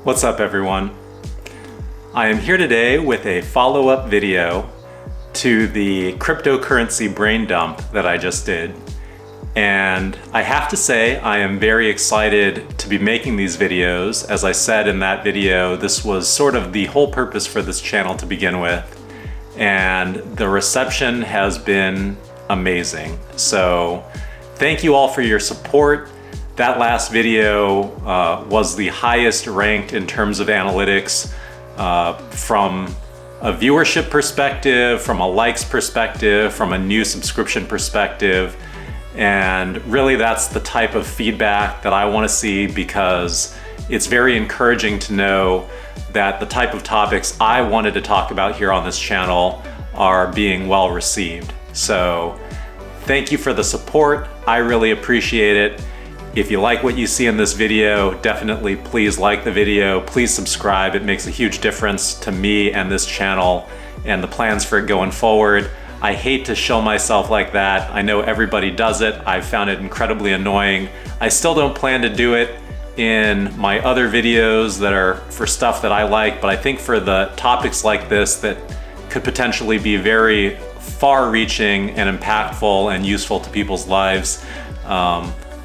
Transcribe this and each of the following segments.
What's up, everyone? I am here today with a follow-up video to the cryptocurrency brain dump that I just did. And I have to say, I am very excited to be making these videos. As I said in that video, this was sort of the whole purpose for this channel to begin with. And the reception has been amazing. So thank you all for your support. That last video was the highest ranked in terms of analytics from a viewership perspective, from a likes perspective, from a new subscription perspective. And really that's the type of feedback that I want to see, because it's very encouraging to know that the type of topics I wanted to talk about here on this channel are being well received. So thank you for the support. I really appreciate it. If you like what you see in this video, definitely please like the video, please subscribe. It makes a huge difference to me and this channel and the plans for it going forward. I hate to show myself like that. I know everybody does it. I've found it incredibly annoying. I still don't plan to do it in my other videos that are for stuff that I like, but I think for the topics like this that could potentially be very far-reaching and impactful and useful to people's lives,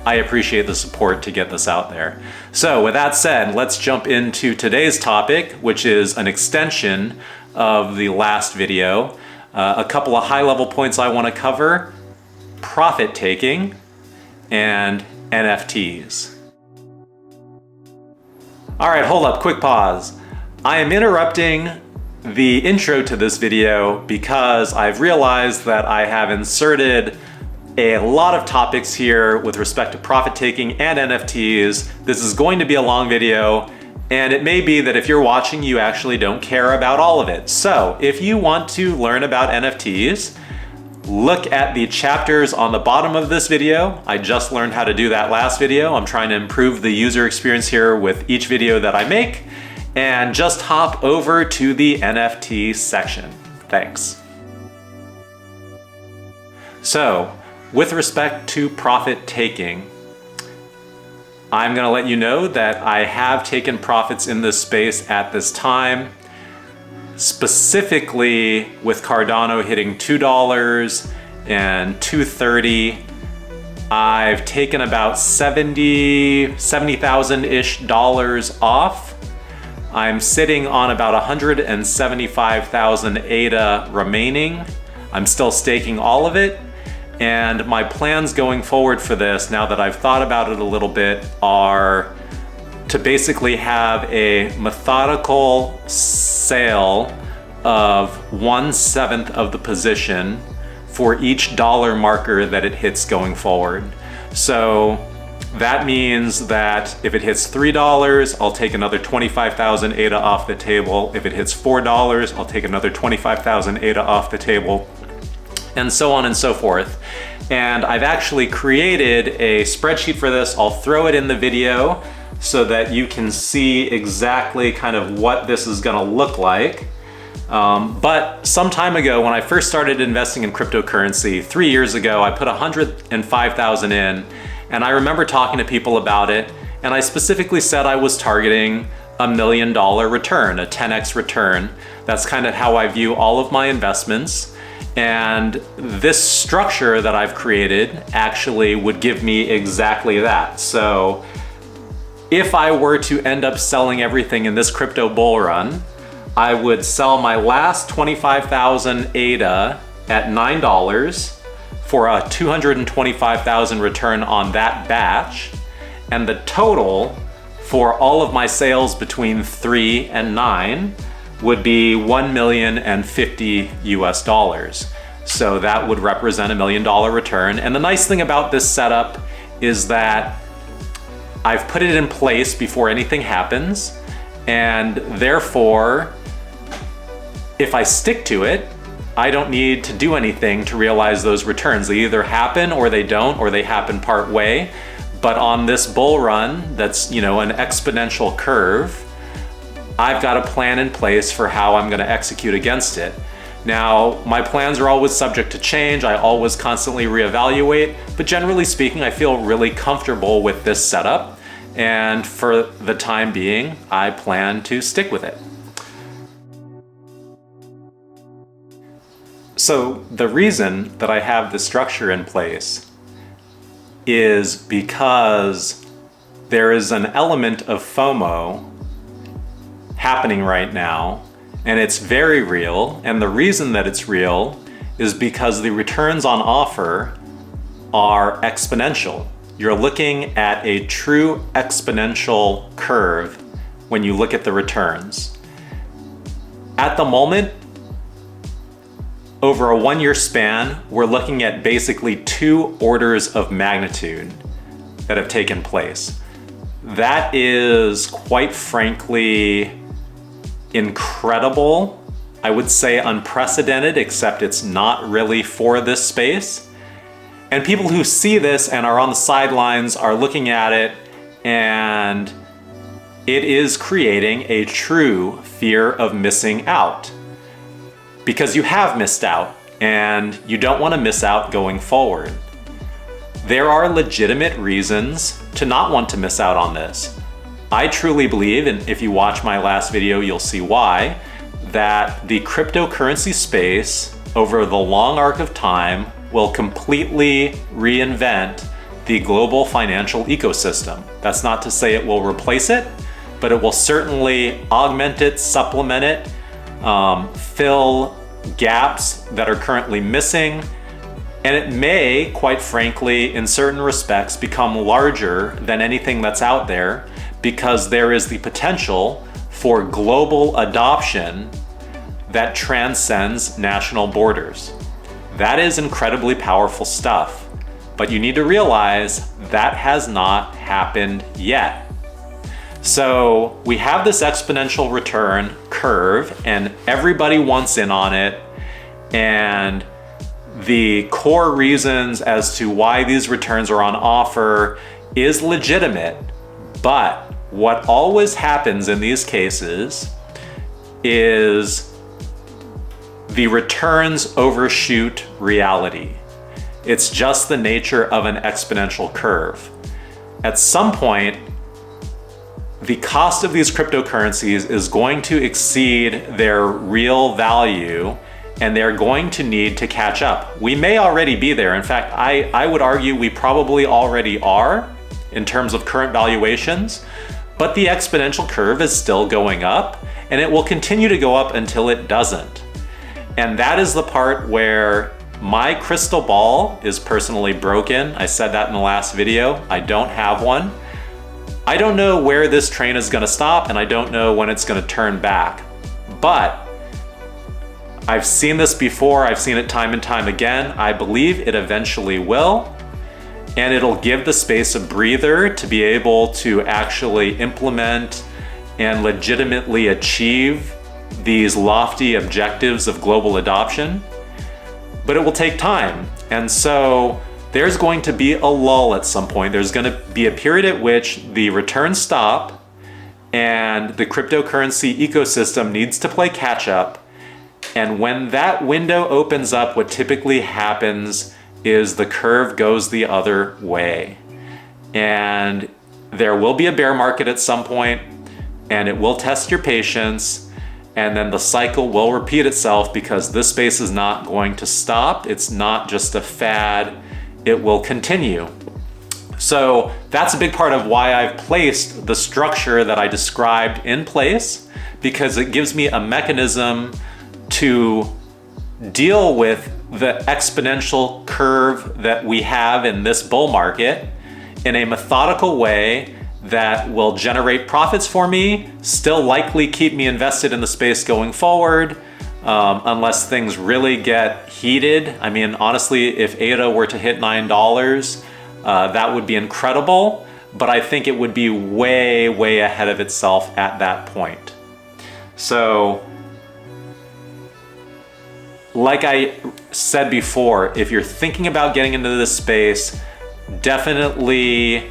I appreciate the support to get this out there. So with that said, let's jump into today's topic, which is an extension of the last video. A couple of high-level points I want to cover: profit taking and NFTs. All right, hold up, quick pause. I am interrupting the intro to this video because I've realized that I have inserted a lot of topics here with respect to profit taking and NFTs. This is going to be a long video, and it may be that if you're watching, you actually don't care about all of it. So if you want to learn about NFTs, look at the chapters on the bottom of this video. I just learned how to do that last video. I'm trying to improve the user experience here with each video that I make, and just hop over to the NFT section. Thanks. So, with respect to profit taking, I'm going to let you know that I have taken profits in this space at this time, specifically with Cardano hitting $2 and $2.30. I've taken about $70,000-ish off. I'm sitting on about 175,000 ADA remaining. I'm still staking all of it. And my plans going forward for this, now that I've thought about it a little bit, are to basically have a methodical sale of 1/7 of the position for each dollar marker that it hits going forward. So that means that if it hits $3, I'll take another 25,000 ADA off the table. If it hits $4, I'll take another 25,000 ADA off the table, and so on and so forth. And I've actually created a spreadsheet for this. I'll throw it in the video so that you can see exactly kind of what this is gonna look like. But some time ago, when I first started investing in cryptocurrency, 3 years ago, I put 105,000 in, and I remember talking to people about it, and I specifically said I was targeting $1 million return, a 10x return. That's kind of how I view all of my investments. And this structure that I've created actually would give me exactly that. So if I were to end up selling everything in this crypto bull run, I would sell my last 25,000 ADA at $9 for a 225,000 return on that batch. And the total for all of my sales between 3 and 9 would be $1,050,000. So that would represent $1 million return. And the nice thing about this setup is that I've put it in place before anything happens, and therefore, if I stick to it, I don't need to do anything to realize those returns. They either happen or they don't, or they happen part way. But on this bull run, that's, you know, an exponential curve, I've got a plan in place for how I'm going to execute against it. Now, my plans are always subject to change. I always constantly reevaluate, but generally speaking, I feel really comfortable with this setup. And for the time being, I plan to stick with it. So the reason that I have the structure in place is because there is an element of FOMO happening right now, and it's very real. And the reason that it's real is because the returns on offer are exponential. You're looking at a true exponential curve when you look at the returns. At the moment, over a 1-year span, we're looking at basically 2 orders of magnitude that have taken place. That is, quite frankly, incredible. I would say unprecedented, except it's not really for this space. And people who see this and are on the sidelines are looking at it, and it is creating a true fear of missing out. Because you have missed out, and you don't want to miss out going forward. There are legitimate reasons to not want to miss out on this. I truly believe, and if you watch my last video, you'll see why, that the cryptocurrency space over the long arc of time will completely reinvent the global financial ecosystem. That's not to say it will replace it, but it will certainly augment it, supplement it, fill gaps that are currently missing, and it may, quite frankly, in certain respects, become larger than anything that's out there, because there is the potential for global adoption that transcends national borders. That is incredibly powerful stuff, but you need to realize that has not happened yet. So we have this exponential return curve, and everybody wants in on it, and the core reasons as to why these returns are on offer is legitimate. But what always happens in these cases is the returns overshoot reality. It's just the nature of an exponential curve. At some point, the cost of these cryptocurrencies is going to exceed their real value, and they're going to need to catch up. We may already be there. In fact, I would argue we probably already are in terms of current valuations, but the exponential curve is still going up, and it will continue to go up until it doesn't. And that is the part where my crystal ball is personally broken. I said that in the last video. I don't have one. I don't know where this train is going to stop, and I don't know when it's going to turn back. But I've seen this before. I've seen it time and time again. I believe it eventually will, and it'll give the space a breather to be able to actually implement and legitimately achieve these lofty objectives of global adoption. But it will take time. And so there's going to be a lull at some point. There's going to be a period at which the returns stop and the cryptocurrency ecosystem needs to play catch up. And when that window opens up, what typically happens is the curve goes the other way. And there will be a bear market at some point, and it will test your patience, and then the cycle will repeat itself, because this space is not going to stop. It's not just a fad. It will continue. So that's a big part of why I've placed the structure that I described in place, because it gives me a mechanism to deal with the exponential curve that we have in this bull market in a methodical way that will generate profits for me, still likely keep me invested in the space going forward, unless things really get heated. I mean, honestly, if ADA were to hit $9, that would be incredible, but I think it would be way, way ahead of itself at that point. So, like I said before, if you're thinking about getting into this space, definitely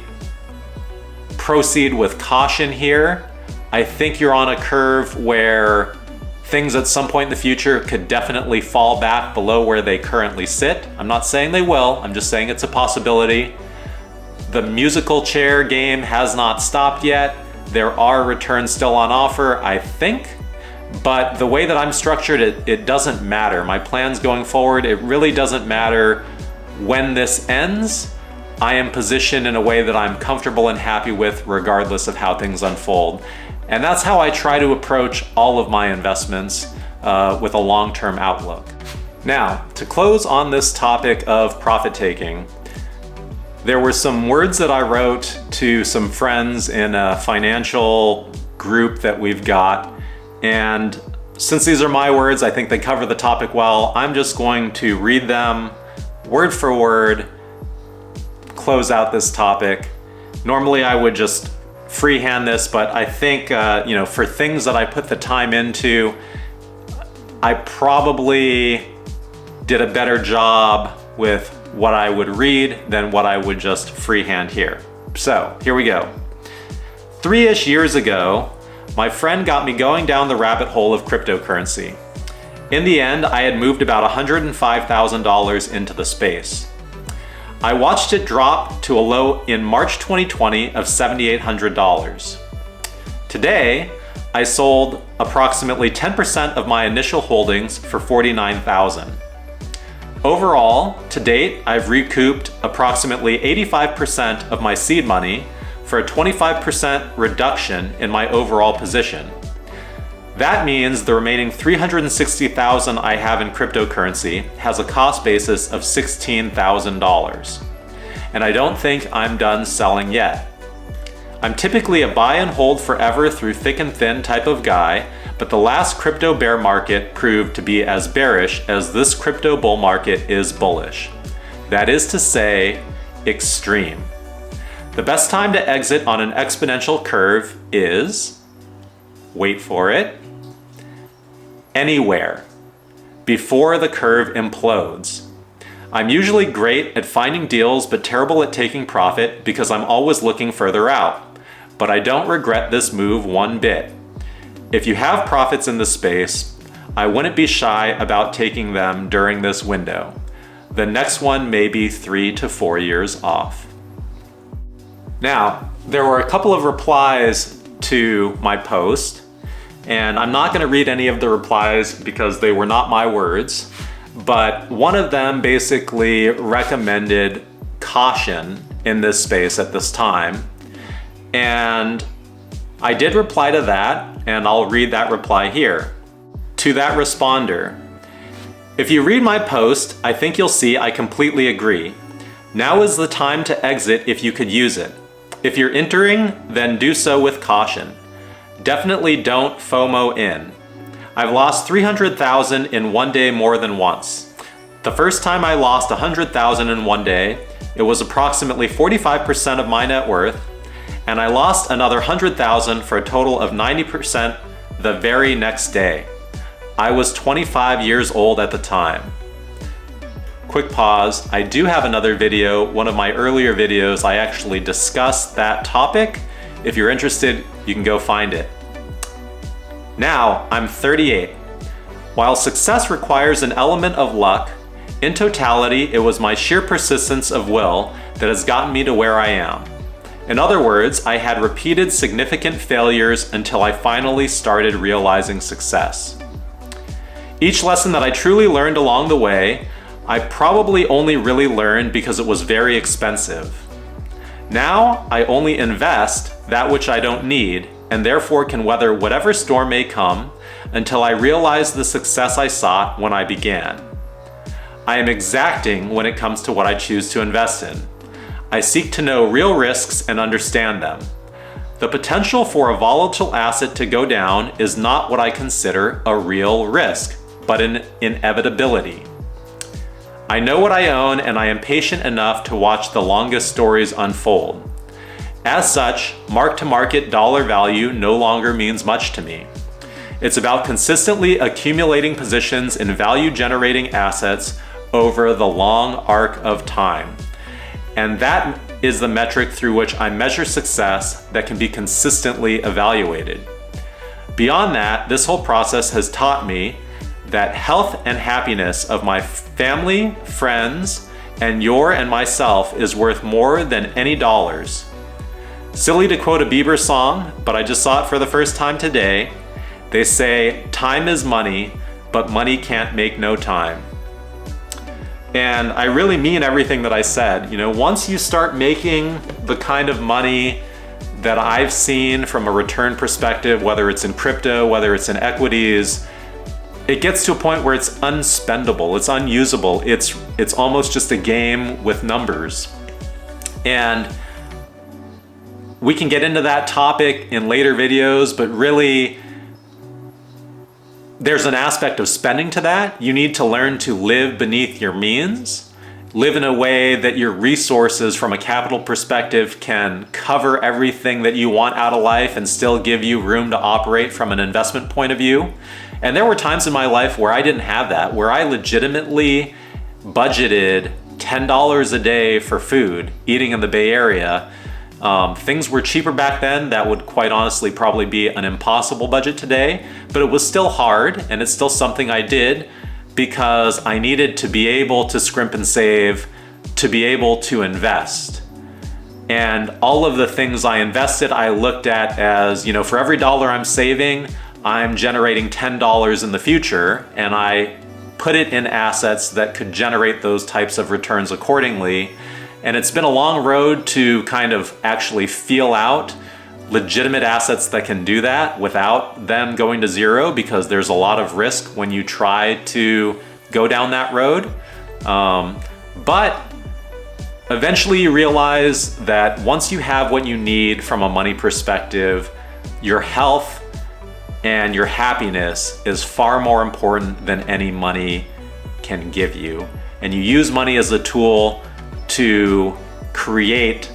proceed with caution here. I think you're on a curve where things at some point in the future could definitely fall back below where they currently sit. I'm not saying they will, I'm just saying it's a possibility. The musical chair game has not stopped yet. There are returns still on offer, I think. But the way that I'm structured, it doesn't matter. My plans going forward, it really doesn't matter when this ends. I am positioned in a way that I'm comfortable and happy with regardless of how things unfold. And that's how I try to approach all of my investments with a long-term outlook. Now, to close on this topic of profit taking, there were some words that I wrote to some friends in a financial group that we've got. And since these are my words, I think they cover the topic well. I'm just going to read them word for word, close out this topic. Normally I would just freehand this, but I think, for things that I put the time into, I probably did a better job with what I would read than what I would just freehand here. So here we go. 3-ish years ago, my friend got me going down the rabbit hole of cryptocurrency. In the end, I had moved about $105,000 into the space. I watched it drop to a low in March 2020 of $7,800. Today, I sold approximately 10% of my initial holdings for $49,000. Overall, to date, I've recouped approximately 85% of my seed money for a 25% reduction in my overall position. That means the remaining $360,000 I have in cryptocurrency has a cost basis of $16,000. And I don't think I'm done selling yet. I'm typically a buy and hold forever through thick and thin type of guy, but the last crypto bear market proved to be as bearish as this crypto bull market is bullish. That is to say, extreme. The best time to exit on an exponential curve is, wait for it, anywhere, before the curve implodes. I'm usually great at finding deals but terrible at taking profit because I'm always looking further out. But I don't regret this move one bit. If you have profits in the space, I wouldn't be shy about taking them during this window. The next one may be 3 to 4 years off. Now, there were a couple of replies to my post, and I'm not going to read any of the replies because they were not my words, but one of them basically recommended caution in this space at this time. And I did reply to that, and I'll read that reply here. To that responder, if you read my post, I think you'll see I completely agree. Now is the time to exit if you could use it. If you're entering, then do so with caution. Definitely don't FOMO in. I've lost $300,000 in one day more than once. The first time I lost $100,000 in one day, it was approximately 45% of my net worth, and I lost another $100,000 for a total of 90% the very next day. I was 25 years old at the time. Quick pause, I do have another video, one of my earlier videos, I actually discussed that topic. If you're interested, you can go find it. Now, I'm 38. While success requires an element of luck, in totality, it was my sheer persistence of will that has gotten me to where I am. In other words, I had repeated significant failures until I finally started realizing success. Each lesson that I truly learned along the way, I probably only really learned because it was very expensive. Now, I only invest that which I don't need, and therefore can weather whatever storm may come until I realize the success I sought when I began. I am exacting when it comes to what I choose to invest in. I seek to know real risks and understand them. The potential for a volatile asset to go down is not what I consider a real risk, but an inevitability. I know what I own, and I am patient enough to watch the longest stories unfold. As such, mark-to-market dollar value no longer means much to me. It's about consistently accumulating positions in value-generating assets over the long arc of time. And that is the metric through which I measure success that can be consistently evaluated. Beyond that, this whole process has taught me that health and happiness of my family, friends, and your and myself is worth more than any dollars. Silly to quote a Bieber song, but I just saw it for the first time today. They say, time is money, but money can't make no time. And I really mean everything that I said. You know, once you start making the kind of money that I've seen from a return perspective, whether it's in crypto, whether it's in equities, it gets to a point where it's unspendable, it's unusable, it's almost just a game with numbers. And we can get into that topic in later videos, but really, there's an aspect of spending to that. You need to learn to live beneath your means, live in a way that your resources from a capital perspective can cover everything that you want out of life and still give you room to operate from an investment point of view. And there were times in my life where I didn't have that, where I legitimately budgeted $10 a day for food, eating in the Bay Area. Things were cheaper back then. That would quite honestly probably be an impossible budget today, but it was still hard, and it's still something I did because I needed to be able to scrimp and save, to be able to invest. And all of the things I invested, I looked at as, you know, for every dollar I'm saving, I'm generating $10 in the future, and I put it in assets that could generate those types of returns accordingly. And it's been a long road to kind of actually feel out legitimate assets that can do that without them going to zero, because there's a lot of risk when you try to go down that road. But eventually you realize that once you have what you need from a money perspective, your health and your happiness is far more important than any money can give you. And you use money as a tool to create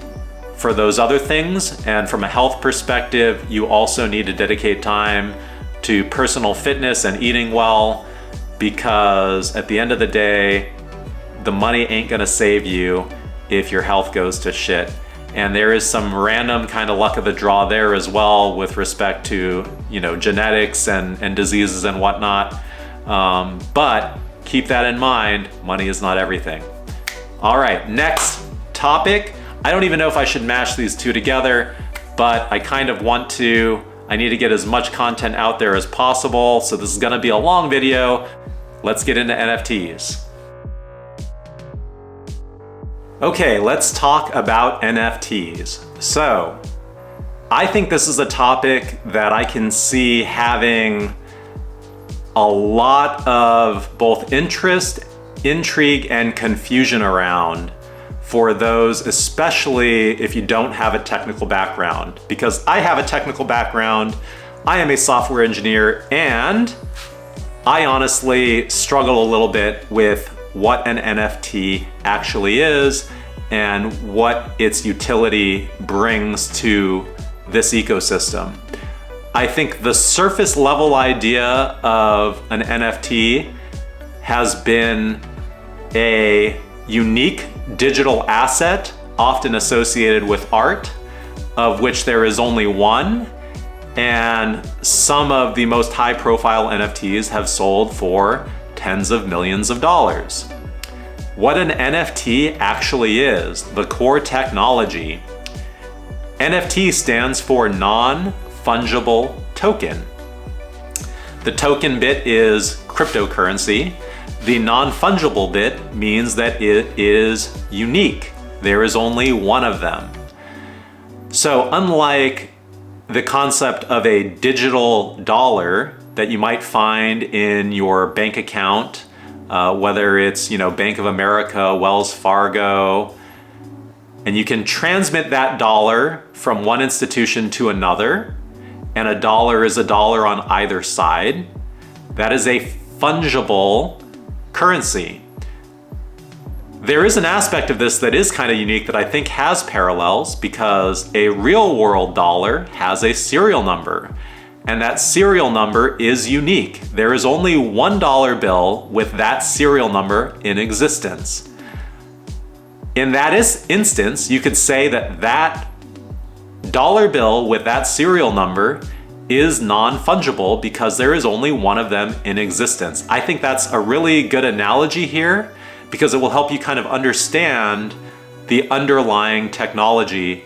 for those other things. And from a health perspective, you also need to dedicate time to personal fitness and eating well, because at the end of the day, the money ain't gonna save you if your health goes to shit. And there is some random kind of luck of the draw there as well with respect to, you know, genetics and diseases and whatnot. But keep that in mind, money is not everything. All right, next topic. I don't even know if I should mash these two together, but I kind of want to. I need to get as much content out there as possible, so this is gonna be a long video. Let's get into NFTs. Okay, let's talk about NFTs. So, I think this is a topic that I can see having a lot of both interest, intrigue, and confusion around for those, especially if you don't have a technical background. Because I have a technical background, I am a software engineer, and I honestly struggle a little bit with what an NFT actually is and what its utility brings to this ecosystem. I think the surface level idea of an NFT has been a unique digital asset, often associated with art, of which there is only one, and some of the most high-profile NFTs have sold for tens of millions of dollars. What an NFT actually is, the core technology. NFT stands for non-fungible token. The token bit is cryptocurrency. The non-fungible bit means that it is unique. There is only one of them. So unlike the concept of a digital dollar that you might find in your bank account, whether it's, you know, Bank of America, Wells Fargo, and you can transmit that dollar from one institution to another, and a dollar is a dollar on either side. That is a fungible currency. There is an aspect of this that is kind of unique that I think has parallels, because a real world dollar has a serial number, and that serial number is unique. There is only one dollar bill with that serial number in existence. In that instance, you could say that that dollar bill with that serial number is non-fungible because there is only one of them in existence. I think that's a really good analogy here, because it will help you kind of understand the underlying technology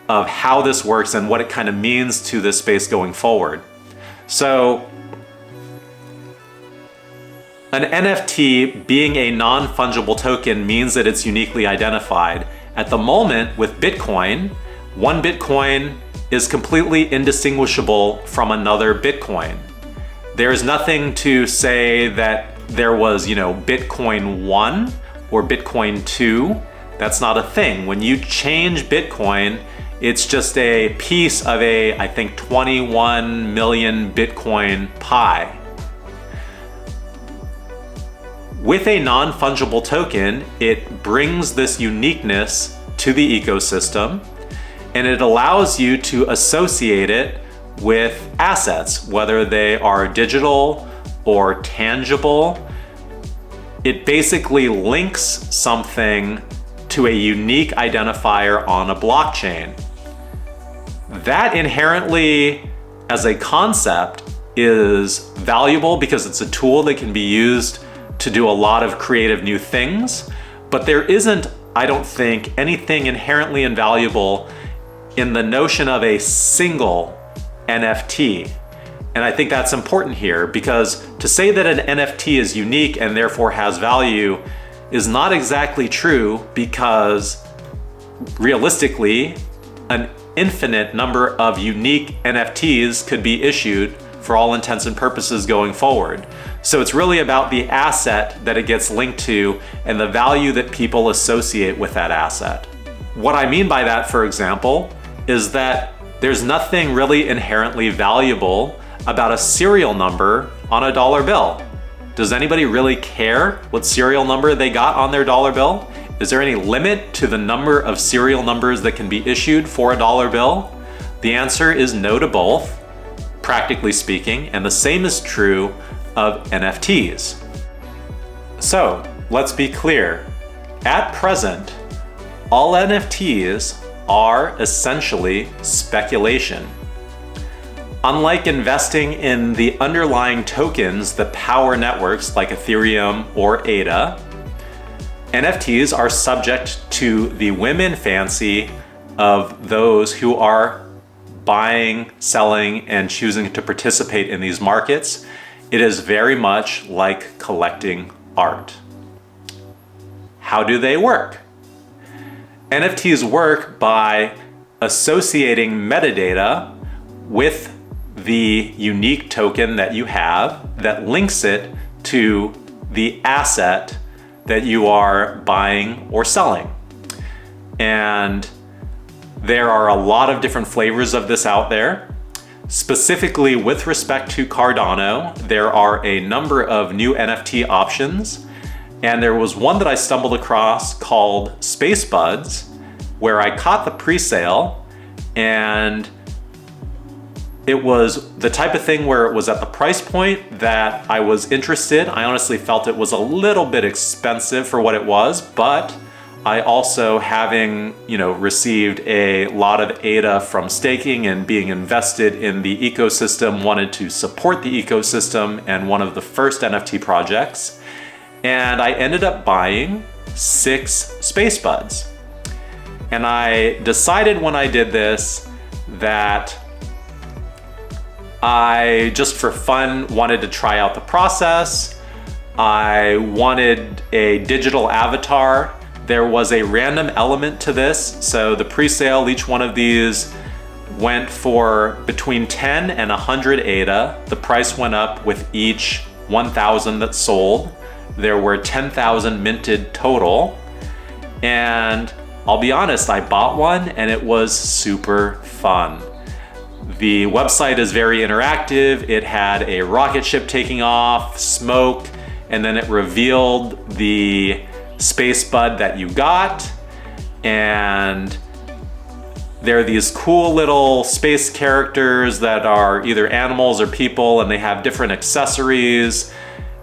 of how this works and what it kind of means to this space going forward. So an NFT being a non-fungible token means that it's uniquely identified. At the moment with Bitcoin, one Bitcoin is completely indistinguishable from another Bitcoin. There's nothing to say that there was, Bitcoin 1 or Bitcoin 2. That's not a thing. When you change Bitcoin, it's just a piece of I think 21 million Bitcoin pie. With a non-fungible token, it brings this uniqueness to the ecosystem, and it allows you to associate it with assets, whether they are digital or tangible. It basically links something to a unique identifier on a blockchain. That inherently, as a concept, is valuable because it's a tool that can be used to do a lot of creative new things, but there isn't, I don't think, anything inherently invaluable in the notion of a single NFT. And I think that's important here, because to say that an NFT is unique and therefore has value is not exactly true, because realistically, an infinite number of unique NFTs could be issued for all intents and purposes going forward. So it's really about the asset that it gets linked to and the value that people associate with that asset. What I mean by that, for example, is that there's nothing really inherently valuable about a serial number on a dollar bill. Does anybody really care what serial number they got on their dollar bill? Is there any limit to the number of serial numbers that can be issued for a dollar bill? The answer is no to both, practically speaking, and the same is true of NFTs. So let's be clear. At present, all NFTs are essentially speculation. Unlike investing in the underlying tokens that power networks like Ethereum or ADA, NFTs are subject to the whim and fancy of those who are buying, selling, and choosing to participate in these markets. It is very much like collecting art. How do they work? NFTs work by associating metadata with the unique token that you have that links it to the asset that you are buying or selling. And there are a lot of different flavors of this out there. Specifically with respect to Cardano, there are a number of new NFT options, and there was one that I stumbled across called Space Budz, where I caught the pre-sale, and it was the type of thing where it was at the price point that I was interested. I honestly felt it was a little bit expensive for what it was, but I also, having received a lot of ADA from staking and being invested in the ecosystem, wanted to support the ecosystem and one of the first NFT projects. And I ended up buying 6 Space Budz. And I decided when I did this that I, just for fun, wanted to try out the process. I wanted a digital avatar. There was a random element to this. So the pre-sale, each one of these went for between 10 and 100 ADA. The price went up with each 1,000 that sold. There were 10,000 minted total. And I'll be honest, I bought one and it was super fun. The website is very interactive. It had a rocket ship taking off, smoke, and then it revealed the Space Bud that you got. And there are these cool little space characters that are either animals or people, and they have different accessories.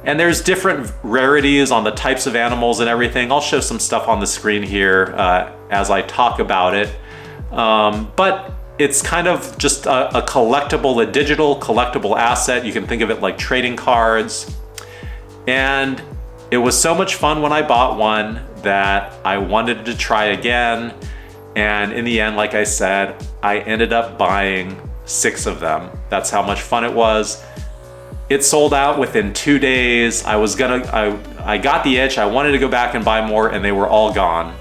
And there's different rarities on the types of animals and everything. I'll show some stuff on the screen here as I talk about it. But it's kind of just a collectible, a digital collectible asset. You can think of it like trading cards. And it was so much fun when I bought one that I wanted to try again. And in the end, like I said, I ended up buying 6 of them. That's how much fun it was. It sold out within 2 days. I got the itch. I wanted to go back and buy more, and they were all gone.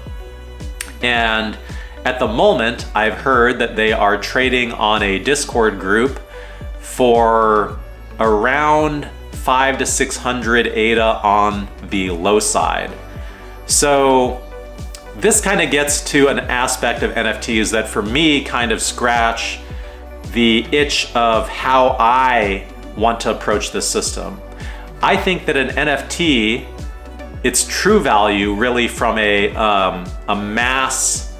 And at the moment, I've heard that they are trading on a Discord group for around 500 to 600 ADA on the low side. So this kind of gets to an aspect of NFTs that for me kind of scratch the itch of how I want to approach this system. I think that an NFT, its true value really from a mass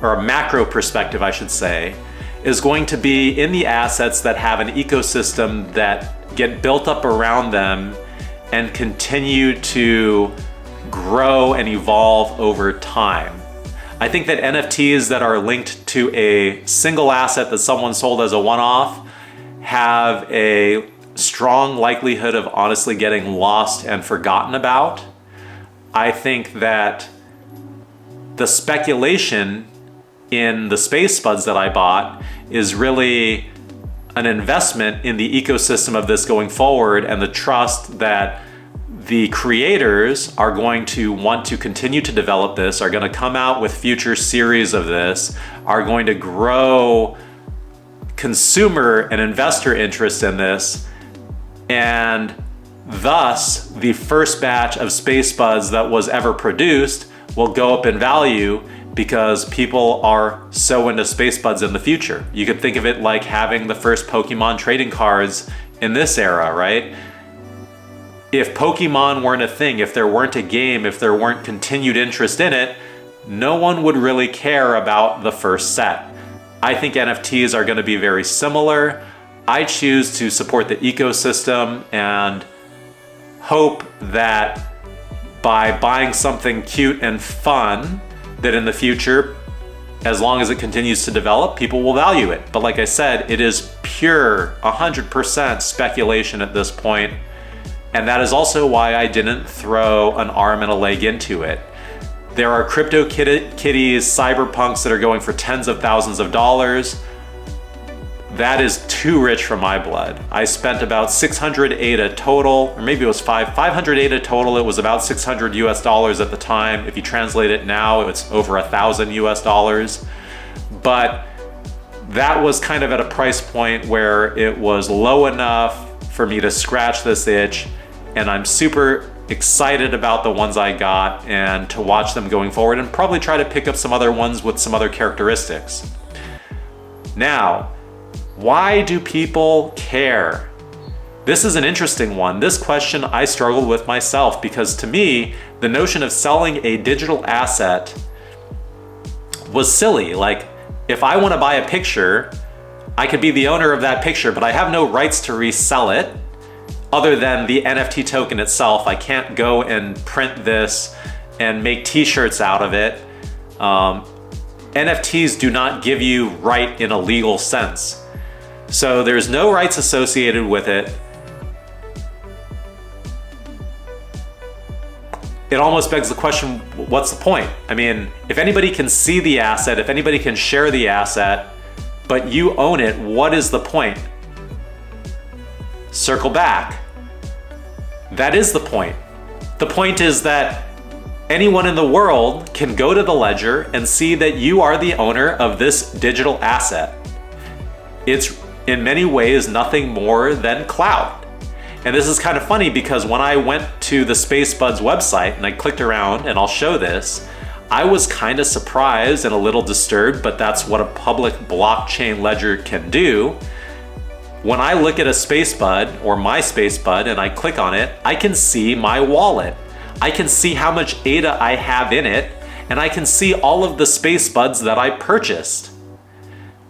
or a macro perspective, I should say, is going to be in the assets that have an ecosystem that get built up around them and continue to grow and evolve over time. I think that NFTs that are linked to a single asset that someone sold as a one-off have a strong likelihood of honestly getting lost and forgotten about. I think that the speculation in the space buds that I bought is really an investment in the ecosystem of this going forward, and the trust that the creators are going to want to continue to develop this, are going to come out with future series of this, are going to grow consumer and investor interest in this, and thus the first batch of space buds that was ever produced will go up in value because people are so into space buds in the future. You could think of it like having the first Pokemon trading cards in this era, right? If Pokemon weren't a thing, if there weren't a game, if there weren't continued interest in it, no one would really care about the first set. I think NFTs are going to be very similar. I choose to support the ecosystem and hope that by buying something cute and fun, that in the future, as long as it continues to develop, people will value it. But like I said, it is pure 100% speculation at this point. And that is also why I didn't throw an arm and a leg into it. There are crypto kitties, cyberpunks that are going for tens of thousands of dollars. That is too rich for my blood. I spent about 600 ADA total, or maybe it was 500 ADA total. It was about 600 US dollars at the time. If you translate it now, it's over 1,000 US dollars. But that was kind of at a price point where it was low enough for me to scratch this itch. And I'm super excited about the ones I got and to watch them going forward, and probably try to pick up some other ones with some other characteristics. Now, why do people care? This is an interesting one. This question I struggled with myself, because to me, the notion of selling a digital asset was silly. Like, if I want to buy a picture, I could be the owner of that picture, but I have no rights to resell it other than the NFT token itself. I can't go and print this and make t-shirts out of it. NFTs do not give you right in a legal sense. So there's no rights associated with it. It almost begs the question, what's the point? I mean, if anybody can see the asset, if anybody can share the asset, but you own it, what is the point? Circle back. That is the point. The point is that anyone in the world can go to the ledger and see that you are the owner of this digital asset. It's in many ways nothing more than CLOUT. And this is kind of funny because when I went to the Space Budz website and I clicked around, and I'll show this, I was kind of surprised and a little disturbed, but that's what a public blockchain ledger can do. When I look at a Space Bud or my Space Bud and I click on it, I can see my wallet. I can see how much ADA I have in it, and I can see all of the Space Buds that I purchased.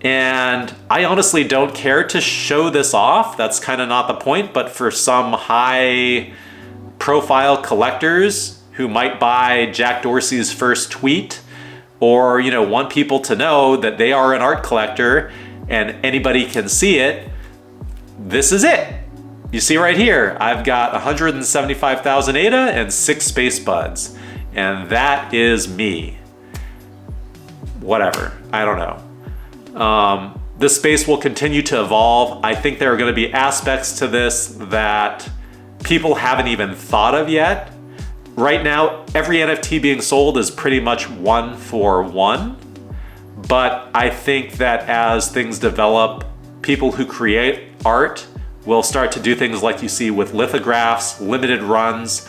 And I honestly don't care to show this off. That's kind of not the point, but for some high profile collectors who might buy Jack Dorsey's first tweet, or want people to know that they are an art collector and anybody can see it, this is it. you see right here, I've got 175,000 ADA and 6 space buds. And that is me. Whatever, I don't know. This space will continue to evolve. I think there are going to be aspects to this that people haven't even thought of yet. Right now, every NFT being sold is pretty much 1-for-1. But I think that as things develop, people who create art will start to do things like you see with lithographs, limited runs.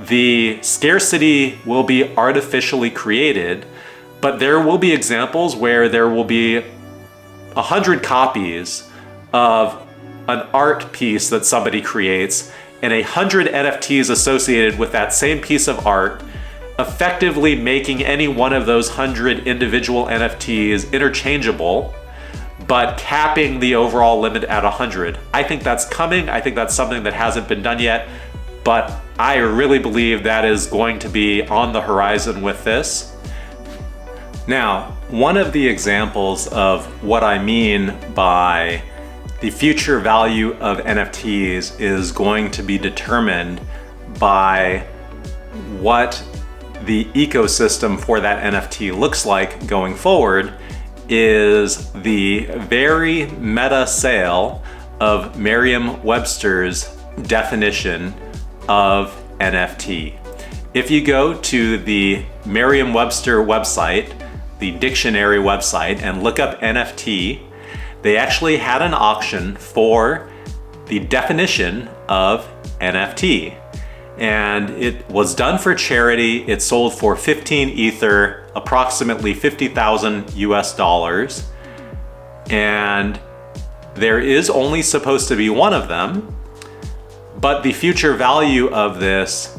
The scarcity will be artificially created, but there will be examples where there will be 100 copies of an art piece that somebody creates and 100 NFTs associated with that same piece of art, effectively making any one of those 100 individual NFTs interchangeable, but capping the overall limit at 100. I think that's coming. I think that's something that hasn't been done yet, but I really believe that is going to be on the horizon with this. Now, one of the examples of what I mean by the future value of NFTs is going to be determined by what the ecosystem for that NFT looks like going forward, is the very meta sale of Merriam-Webster's definition of NFT. If you go to the Merriam-Webster website, the dictionary website, and look up NFT, they actually had an auction for the definition of NFT. And it was done for charity. It sold for 15 Ether, approximately 50,000 US dollars. And there is only supposed to be one of them, but the future value of this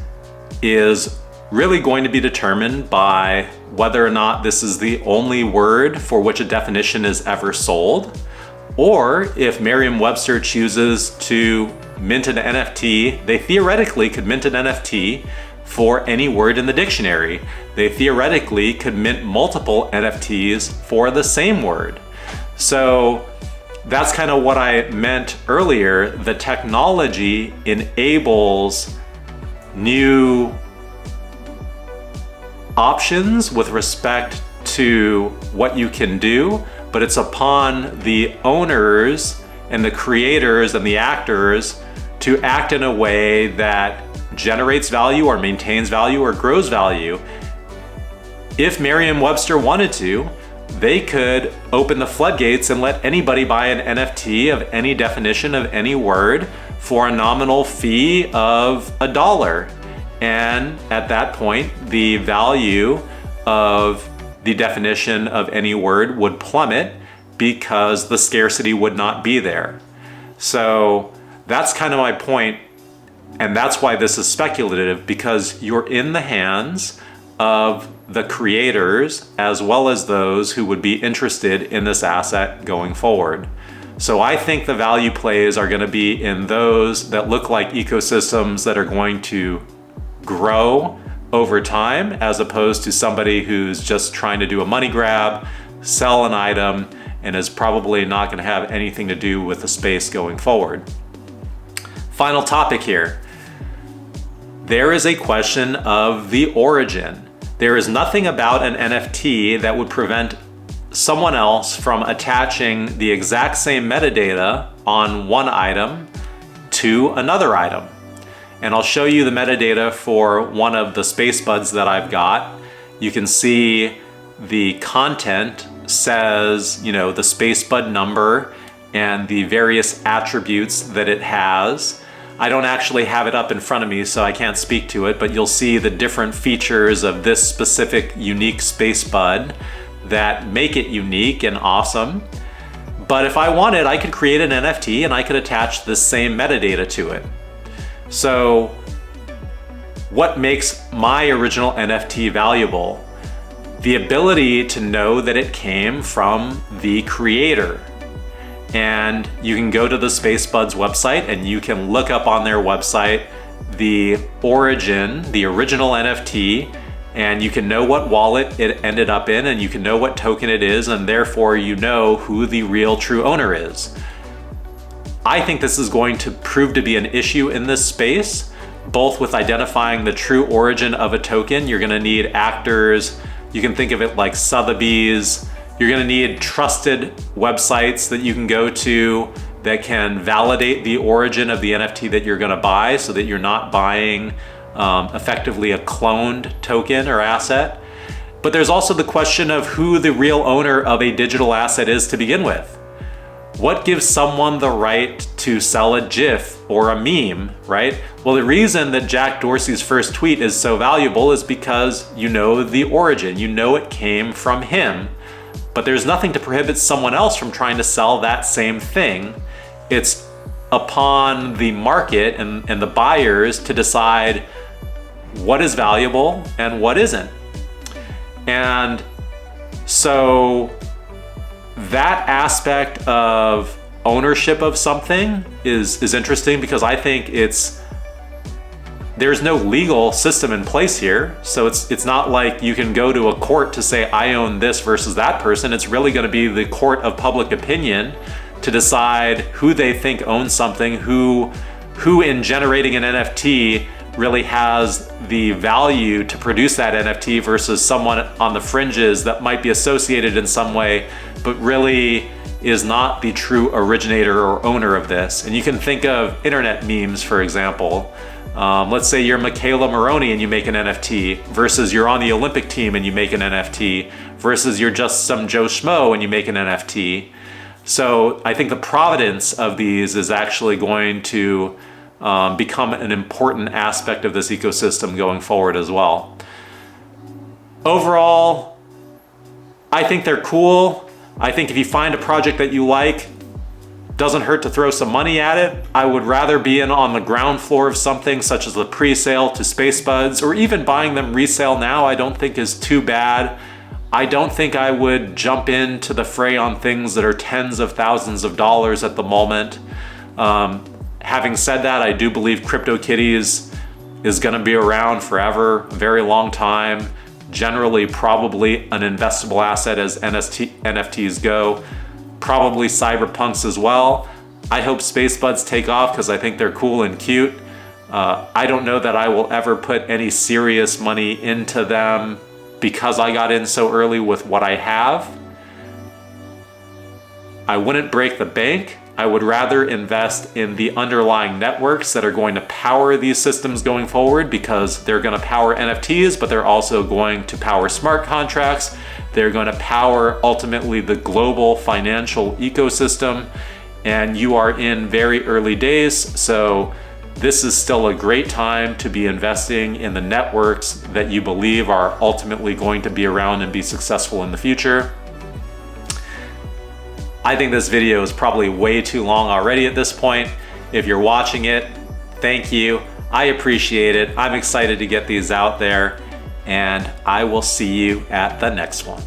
is really going to be determined by whether or not this is the only word for which a definition is ever sold, or if Merriam-Webster chooses to mint an NFT, they theoretically could mint an NFT for any word in the dictionary. They theoretically could mint multiple NFTs for the same word. So that's kind of what I meant earlier. The technology enables new options with respect to what you can do, but it's upon the owners and the creators and the actors to act in a way that generates value or maintains value or grows value. If Merriam-Webster wanted to, they could open the floodgates and let anybody buy an NFT of any definition of any word for a nominal fee of $1. And at that point, the value of the definition of any word would plummet because the scarcity would not be there. So that's kind of my point, and that's why this is speculative, because you're in the hands of the creators as well as those who would be interested in this asset going forward. So I think the value plays are going to be in those that look like ecosystems that are going to grow over time, as opposed to somebody who's just trying to do a money grab, sell an item, and is probably not going to have anything to do with the space going forward. Final topic here. There is a question of the origin. There is nothing about an NFT that would prevent someone else from attaching the exact same metadata on one item to another item. And I'll show you the metadata for one of the space buds that I've got. You can see the content says, the space bud number and the various attributes that it has. I don't actually have it up in front of me, so I can't speak to it, but you'll see the different features of this specific unique space bud that make it unique and awesome. But if I wanted, I could create an NFT and I could attach the same metadata to it. So what makes my original NFT valuable? The ability to know that it came from the creator. And you can go to the Spacebudz website and you can look up on their website the origin, the original NFT, and you can know what wallet it ended up in, and you can know what token it is, and therefore you know who the real true owner is. I think this is going to prove to be an issue in this space, both with identifying the true origin of a token. You're gonna need actors. You can think of it like Sotheby's. You're gonna need trusted websites that you can go to that can validate the origin of the NFT that you're gonna buy so that you're not buying effectively a cloned token or asset. But there's also the question of who the real owner of a digital asset is to begin with. What gives someone the right to sell a GIF or a meme, right? Well, the reason that Jack Dorsey's first tweet is so valuable is because you know the origin, you know it came from him, but there's nothing to prohibit someone else from trying to sell that same thing. It's upon the market and the buyers to decide what is valuable and what isn't. And so that aspect of ownership of something is interesting, because I think there's no legal system in place here. So it's not like you can go to a court to say I own this versus that person. It's really going to be the court of public opinion to decide who they think owns something, who in generating an NFT really has the value to produce that NFT versus someone on the fringes that might be associated in some way, but really is not the true originator or owner of this. And you can think of internet memes, for example. Let's say you're Michaela Maroney and you make an NFT versus you're on the Olympic team and you make an NFT versus you're just some Joe Schmo and you make an NFT. So I think the providence of these is actually going to become an important aspect of this ecosystem going forward as well. Overall, I think they're cool. I think if you find a project that you like, doesn't hurt to throw some money at it. I would rather be in on the ground floor of something such as the pre-sale to Space Budz, or even buying them resale now, I don't think is too bad. I don't think I would jump into the fray on things that are tens of thousands of dollars at the moment. Having said that, I do believe CryptoKitties is gonna be around forever, a very long time. Generally, probably an investable asset as NFTs go. Probably cyberpunks as well. I hope Space Budz take off because I think they're cool and cute. I don't know that I will ever put any serious money into them because I got in so early with what I have. I wouldn't break the bank. I would rather invest in the underlying networks that are going to power these systems going forward, because they're going to power NFTs, but they're also going to power smart contracts. They're going to power ultimately the global financial ecosystem. And you are in very early days. So this is still a great time to be investing in the networks that you believe are ultimately going to be around and be successful in the future. I think this video is probably way too long already at this point. If you're watching it, thank you. I appreciate it. I'm excited to get these out there, and I will see you at the next one.